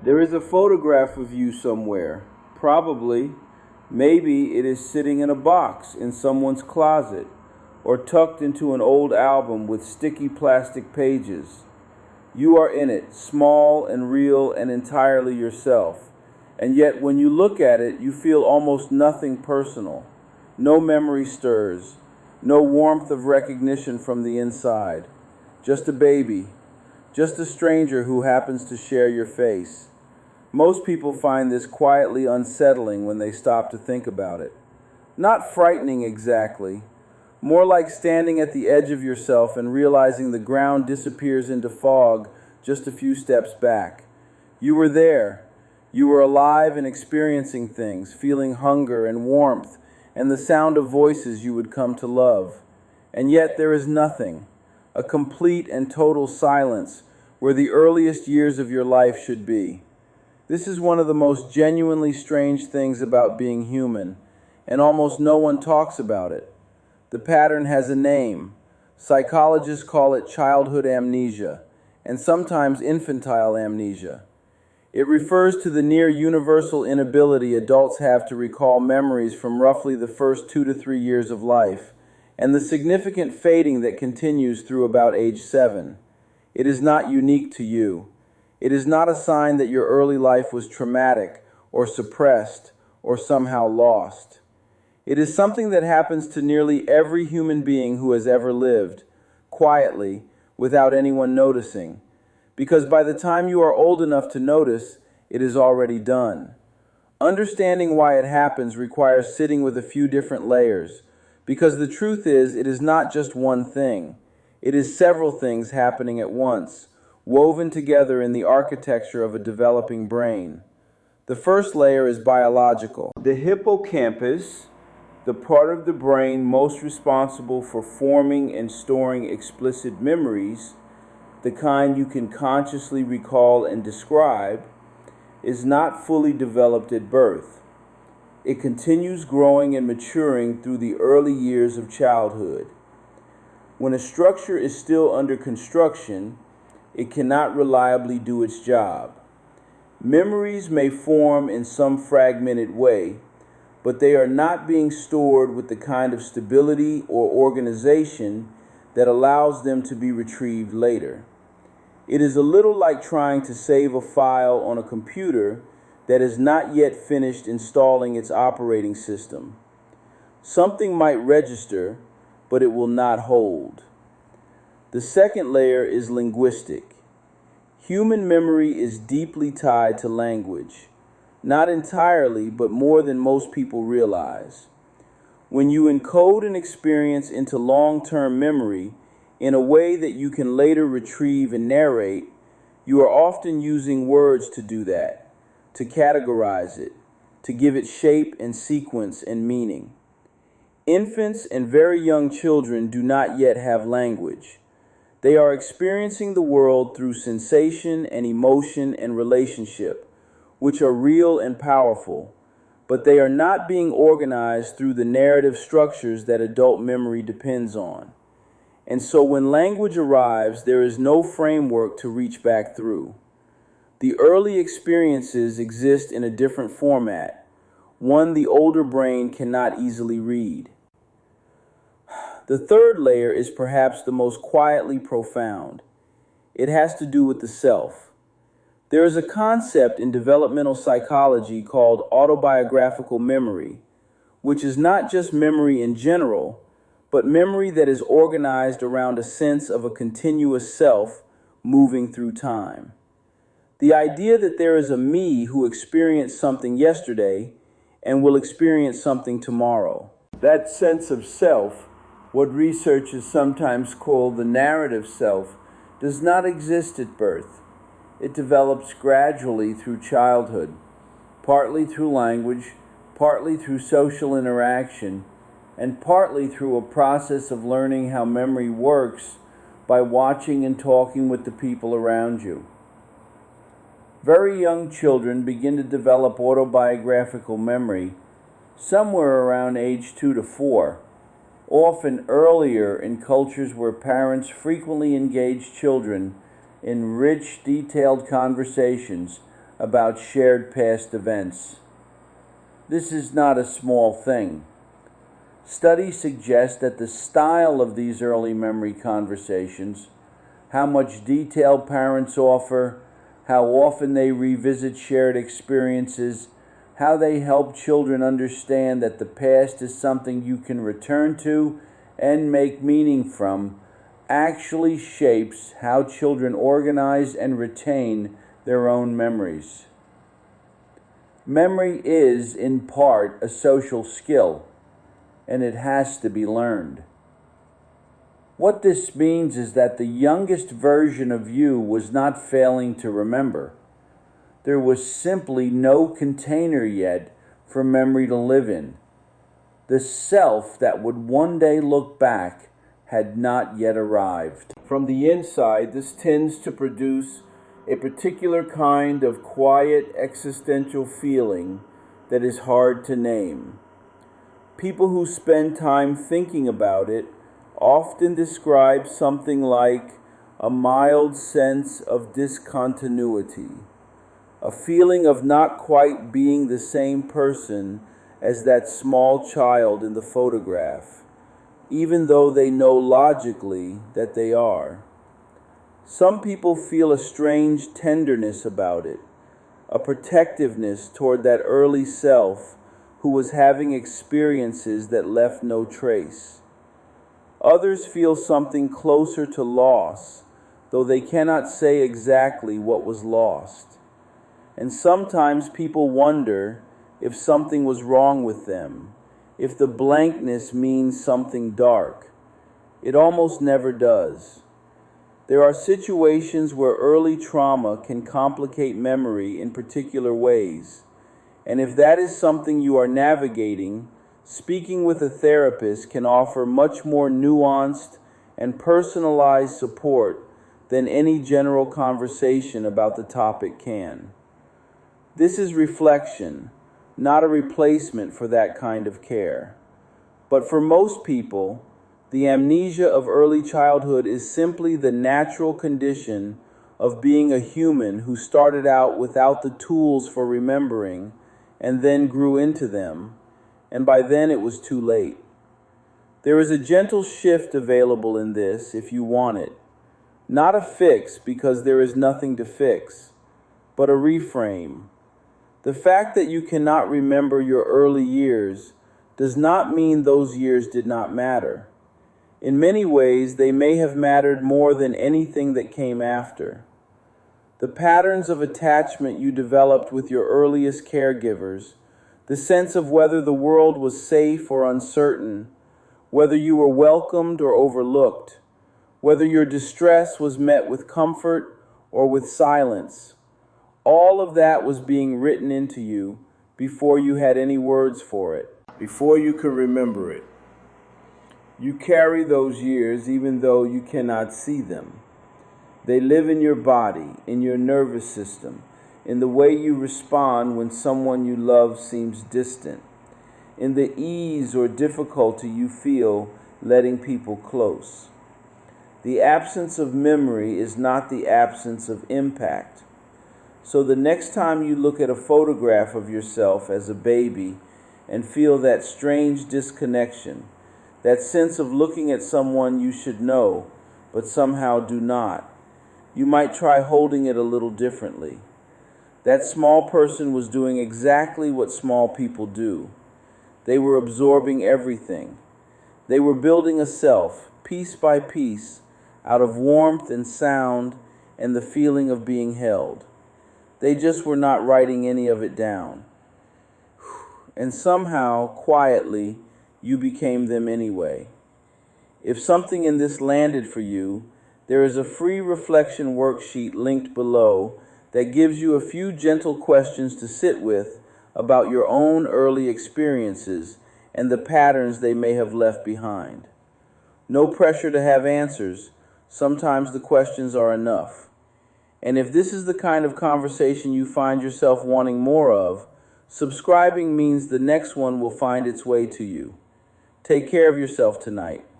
There is a photograph of you somewhere. Probably, maybe it is sitting in a box in someone's closet or tucked into an old album with sticky plastic pages. You are in it, small and real and entirely yourself. And yet, when you look at it, you feel almost nothing personal. No memory stirs, no warmth of recognition from the inside. Just a baby, just a stranger who happens to share your face. Most people find this quietly unsettling when they stop to think about it. Not frightening exactly, more like standing at the edge of yourself and realizing the ground disappears into fog just a few steps back. You were there. You were alive and experiencing things, feeling hunger and warmth and the sound of voices you would come to love. And yet there is nothing, a complete and total silence where the earliest years of your life should be. This is one of the most genuinely strange things about being human, and almost no one talks about it. The pattern has a name. Psychologists call it childhood amnesia, and sometimes infantile amnesia. It refers to the near universal inability adults have to recall memories from roughly the first 2 to 3 years of life, and the significant fading that continues through about age 7. It is not unique to you. It is not a sign that your early life was traumatic or suppressed or somehow lost. It is something that happens to nearly every human being who has ever lived, quietly, without anyone noticing, because by the time you are old enough to notice, it is already done. Understanding why it happens requires sitting with a few different layers, because the truth is, it is not just one thing. It is several things happening at once, woven together in the architecture of a developing brain. The first layer is biological. The hippocampus, the part of the brain most responsible for forming and storing explicit memories, the kind you can consciously recall and describe, is not fully developed at birth. It continues growing and maturing through the early years of childhood. When a structure is still under construction, it cannot reliably do its job. Memories may form in some fragmented way, but they are not being stored with the kind of stability or organization that allows them to be retrieved later. It is a little like trying to save a file on a computer that is not yet finished installing its operating system. Something might register, but it will not hold. The second layer is linguistic. Human memory is deeply tied to language. Not entirely, but more than most people realize. When you encode an experience into long-term memory in a way that you can later retrieve and narrate, you are often using words to do that, to categorize it, to give it shape and sequence and meaning. Infants and very young children do not yet have language. They are experiencing the world through sensation and emotion and relationship, which are real and powerful, but they are not being organized through the narrative structures that adult memory depends on. And so when language arrives, there is no framework to reach back through. The early experiences exist in a different format, one the older brain cannot easily read. The third layer is perhaps the most quietly profound. It has to do with the self. There is a concept in developmental psychology called autobiographical memory, which is not just memory in general, but memory that is organized around a sense of a continuous self moving through time. The idea that there is a me who experienced something yesterday and will experience something tomorrow. That sense of self, what researchers sometimes call the narrative self, does not exist at birth. It develops gradually through childhood, partly through language, partly through social interaction, and partly through a process of learning how memory works by watching and talking with the people around you. Very young children begin to develop autobiographical memory somewhere around age 2 to 4. Often earlier in cultures where parents frequently engage children in rich, detailed conversations about shared past events. This is not a small thing. Studies suggest that the style of these early memory conversations, how much detail parents offer, how often they revisit shared experiences, how they help children understand that the past is something you can return to and make meaning from, actually shapes how children organize and retain their own memories. Memory is, in part, a social skill, and it has to be learned. What this means is that the youngest version of you was not failing to remember. There was simply no container yet for memory to live in. The self that would one day look back had not yet arrived. From the inside, this tends to produce a particular kind of quiet existential feeling that is hard to name. People who spend time thinking about it often describe something like a mild sense of discontinuity, a feeling of not quite being the same person as that small child in the photograph, even though they know logically that they are. Some people feel a strange tenderness about it, a protectiveness toward that early self who was having experiences that left no trace. Others feel something closer to loss, though they cannot say exactly what was lost. And sometimes people wonder if something was wrong with them, if the blankness means something dark. It almost never does. There are situations where early trauma can complicate memory in particular ways. And if that is something you are navigating, speaking with a therapist can offer much more nuanced and personalized support than any general conversation about the topic can. This is reflection, not a replacement for that kind of care. But for most people, the amnesia of early childhood is simply the natural condition of being a human who started out without the tools for remembering and then grew into them, and by then it was too late. There is a gentle shift available in this if you want it. Not a fix because there is nothing to fix, but a reframe. The fact that you cannot remember your early years does not mean those years did not matter. In many ways, they may have mattered more than anything that came after. The patterns of attachment you developed with your earliest caregivers, the sense of whether the world was safe or uncertain, whether you were welcomed or overlooked, whether your distress was met with comfort or with silence, all of that was being written into you before you had any words for it, before you could remember it. You carry those years even though you cannot see them. They live in your body, in your nervous system, in the way you respond when someone you love seems distant, in the ease or difficulty you feel letting people close. The absence of memory is not the absence of impact. So the next time you look at a photograph of yourself as a baby and feel that strange disconnection, that sense of looking at someone you should know, but somehow do not, you might try holding it a little differently. That small person was doing exactly what small people do. They were absorbing everything. They were building a self, piece by piece, out of warmth and sound and the feeling of being held. They just were not writing any of it down. And somehow, quietly, you became them anyway. If something in this landed for you, there is a free reflection worksheet linked below that gives you a few gentle questions to sit with about your own early experiences and the patterns they may have left behind. No pressure to have answers. Sometimes the questions are enough. And if this is the kind of conversation you find yourself wanting more of, subscribing means the next one will find its way to you. Take care of yourself tonight.